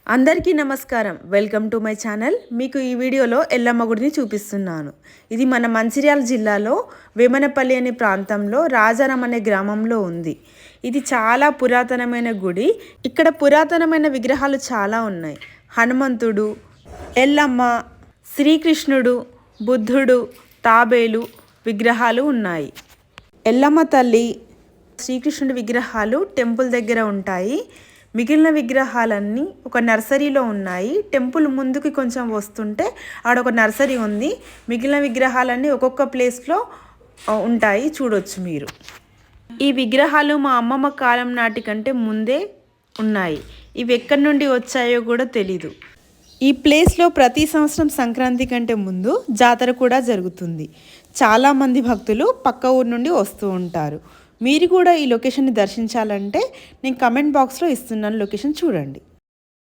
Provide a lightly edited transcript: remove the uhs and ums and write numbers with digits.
అందరికీ నమస్కారం. Welcome to my channel. మీకు ఈ వీడియోలో ఎల్లమ్మ గుడిని చూపిస్తున్నాను. ఇది మన మంచిర్యాల జిల్లాలో వేమనపల్లి అనే ప్రాంతంలో రాజారం అనే గ్రామంలో ఉంది. ఇది చాలా పురాతనమైన గుడి. ఇక్కడ పురాతనమైన విగ్రహాలు చాలా ఉన్నాయి. హనుమంతుడు, ఎల్లమ్మ, శ్రీకృష్ణుడు, బుద్ధుడు, తాబేలు విగ్రహాలు ఉన్నాయి. ఎల్లమ్మ తల్లి, శ్రీకృష్ణుడి విగ్రహాలు టెంపుల్ దగ్గర ఉంటాయి. మిగిలిన విగ్రహాలన్నీ ఒక నర్సరీలో ఉన్నాయి. టెంపుల్ ముందుకి కొంచెం వస్తుంటే ఆడొక నర్సరీ ఉంది. మిగిలిన విగ్రహాలన్నీ ఒక్కొక్క ప్లేస్లో ఉంటాయి, చూడొచ్చు మీరు. ఈ విగ్రహాలు మా అమ్మమ్మ కాలం నాటి కంటే ముందే ఉన్నాయి. ఇవి ఎక్కడి నుండి వచ్చాయో కూడా తెలీదు. ఈ ప్లేస్లో ప్రతి సంవత్సరం సంక్రాంతి కంటే ముందు జాతర కూడా జరుగుతుంది. చాలామంది భక్తులు పక్క ఊరు నుండి వస్తూ ఉంటారు. మీరు కూడా ఈ లొకేషన్ని దర్శించాలంటే నేను కమెంట్ బాక్స్లో ఇస్తున్నాను, లొకేషన్ చూడండి.